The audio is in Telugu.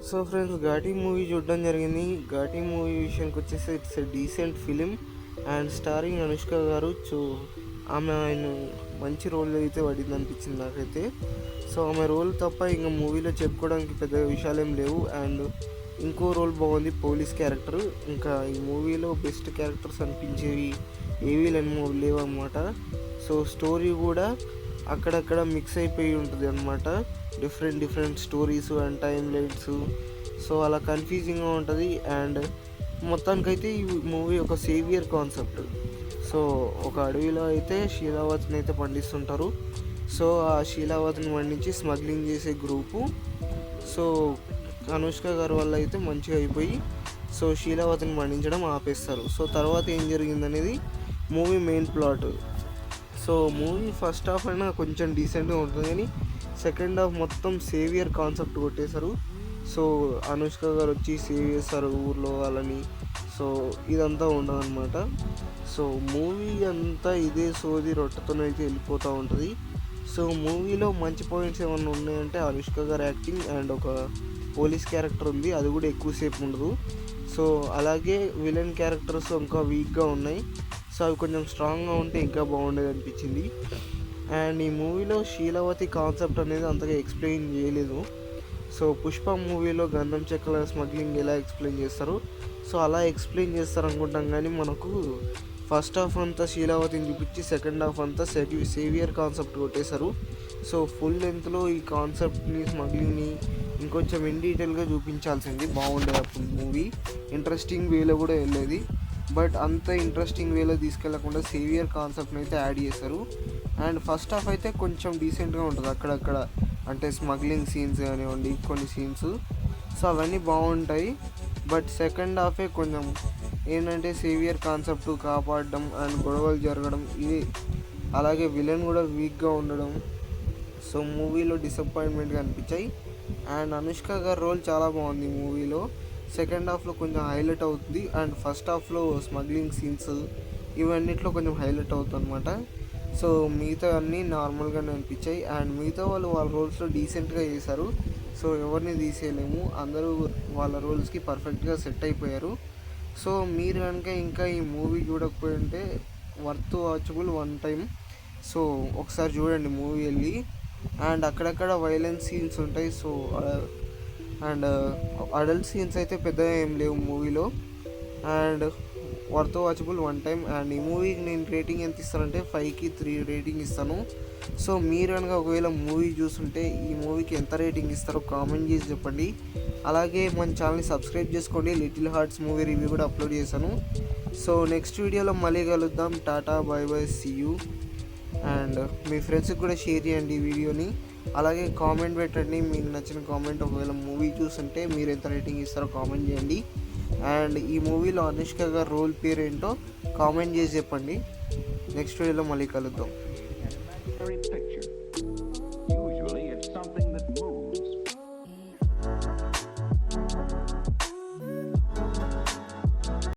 సో ఫ్రెండ్స్, ఘాటీ మూవీ చూడడం జరిగింది. ఘాటీ మూవీ విషయానికి వచ్చేసి it's a decent film and starring Anushka గారు. ఆయన మంచి రోల్ అయితే పడింది అనిపించింది నాకైతే. సో ఆమె రోల్ తప్ప ఇంకా మూవీలో చెప్పుకోవడానికి పెద్ద విషయాలు ఏం లేవు. అండ్ ఇంకో రోల్ బాగుంది, పోలీస్ క్యారెక్టర్. ఇంకా ఈ మూవీలో బెస్ట్ క్యారెక్టర్స్ అనిపించేవి ఏవీ లేవు అనమాట. సో స్టోరీ కూడా అక్కడక్కడ మిక్స్ అయిపోయి ఉంటుంది అనమాట. Different stories and time lines. So అలా కన్ఫ్యూజింగ్గా ఉంటుంది. అండ్ మొత్తానికైతే ఈ మూవీ ఒక సేవియర్ కాన్సెప్ట్. సో ఒక అడవిలో అయితే శీలావతిని అయితే పండిస్తుంటారు. సో ఆ శీలావతిని పండించి స్మగ్లింగ్ చేసే గ్రూపు. సో అనుష్క గారి వల్ల అయితే మంచిగా అయిపోయి సో శీలావతిని పండించడం ఆపేస్తారు. సో తర్వాత ఏం జరిగిందనేది movie main plot. So movie first half అయినా కొంచెం డీసెంట్గా ఉంటుంది, కానీ సెకండ్ హాఫ్ మొత్తం సేవియర్ కాన్సెప్ట్ కొట్టేశారు. సో అనుష్క గారు వచ్చి సేవ్ చేస్తారు ఊర్లో వాళ్ళని. సో ఇదంతా ఉండదన్నమాట. సో మూవీ అంతా ఇదే సోది రొట్టెతోనైతే వెళ్ళిపోతూ ఉంటుంది. సో మూవీలో మంచి పాయింట్స్ ఏమన్నా ఉన్నాయంటే అనుష్క గారు యాక్టింగ్ అండ్ ఒక పోలీస్ క్యారెక్టర్ ఉంది, అది కూడా ఎక్కువసేపు ఉండదు. సో అలాగే విలన్ క్యారెక్టర్స్ ఇంకా వీక్గా ఉన్నాయి. సో అవి కొంచెం స్ట్రాంగ్గా ఉంటే ఇంకా బాగుండేది అనిపించింది. అండ్ ఈ మూవీలో శీలావతి కాన్సెప్ట్ అనేది అంతగా ఎక్స్ప్లెయిన్ చేయలేదు. సో పుష్ప మూవీలో గంధం చెక్కల స్మగ్లింగ్ ఎలా ఎక్స్ప్లెయిన్ చేస్తారు, సో అలా ఎక్స్ప్లెయిన్ చేస్తారు అనుకుంటాం. కానీ మనకు ఫస్ట్ హాఫ్ అంతా శీలావతిని చూపించి సెకండ్ హాఫ్ అంతా సేవియర్ కాన్సెప్ట్ కొట్టేశారు. సో ఫుల్ లెంత్లో ఈ కాన్సెప్ట్ని, స్మగ్లింగ్ని ఇంకొంచెం ఇన్ డీటెయిల్గా చూపించాల్సింది, బాగుండేది అప్పుడు మూవీ. ఇంట్రెస్టింగ్ వేలో కూడా వెళ్ళేది. బట్ అంత ఇంట్రెస్టింగ్ వేలో తీసుకెళ్లకుండా సేవియర్ కాన్సెప్ట్ని అయితే యాడ్ చేశారు. అండ్ ఫస్ట్ హాఫ్ అయితే కొంచెం డీసెంట్గా ఉంటుంది అక్కడక్కడ, అంటే స్మగ్లింగ్ సీన్స్ కానివ్వండి, కొన్ని సీన్స్. సో అవన్నీ బాగుంటాయి. బట్ సెకండ్ హాఫే కొంచెం ఏంటంటే సేవియర్ కాన్సెప్ట్ కాపాడడం అండ్ గొడవలు జరగడం ఇది, అలాగే విలన్ కూడా వీక్గా ఉండడం. సో మూవీలో డిసప్పాయింట్మెంట్గా అనిపించాయి. అండ్ అనుష్క గారి రోల్ చాలా బాగుంది మూవీలో. సెకండ్ హాఫ్లో కొంచెం హైలైట్ అవుతుంది. అండ్ ఫస్ట్ హాఫ్లో స్మగ్లింగ్ సీన్స్ ఇవన్నిట్లో కొంచెం హైలైట్ అవుతుంది అనమాట. సో మిగతా అన్నీ నార్మల్గానే అనిపించాయి. అండ్ మిగతా వాళ్ళ రోల్స్లో డీసెంట్గా చేశారు. సో ఎవరిని తీసేయలేము, అందరూ వాళ్ళ రోల్స్కి పర్ఫెక్ట్గా సెట్ అయిపోయారు. సో మీరు కనుక ఇంకా ఈ మూవీ చూడకపోయి ఉంటే worth watchable one time. So ఒకసారి చూడండి మూవీ వెళ్ళి. అండ్ అక్కడక్కడ వైలెన్స్ సీన్స్ ఉంటాయి. సో అండ్ అడల్ట్ సీన్స్ అయితే పెద్దగా ఏం లేవు మూవీలో. And worth watchable one time. And ఈ మూవీకి నేను రేటింగ్ ఎంత ఇస్తానంటే 5కి 3 రేటింగ్ ఇస్తాను. సో మీరు కనుక ఒకవేళ మూవీ చూస్తుంటే ఈ మూవీకి ఎంత రేటింగ్ ఇస్తారో కామెంట్ చేసి చెప్పండి. అలాగే మన ఛానల్ని సబ్స్క్రైబ్ చేసుకోండి. లిటిల్ హార్ట్స్ మూవీ రివ్యూ కూడా అప్లోడ్ చేశాను. సో నెక్స్ట్ వీడియోలో మళ్ళీ కలుద్దాం. Tata, bye bye, see you. And మీ ఫ్రెండ్స్కి కూడా షేర్ చేయండి ఈ వీడియోని. అలాగే కామెంట్ పెట్టండి, మీకు నచ్చిన కామెంట్. ఒకవేళ మూవీ చూస్తుంటే మీరు ఎంత రేటింగ్ ఇస్తారో కామెంట్ చేయండి. అండ్ ఈ మూవీలో అనుష్క గారి రోల్ పేరు ఏంటో కామెంట్ చేసి చెప్పండి. నెక్స్ట్ వీడియోలో మళ్ళీ కలుద్దాం.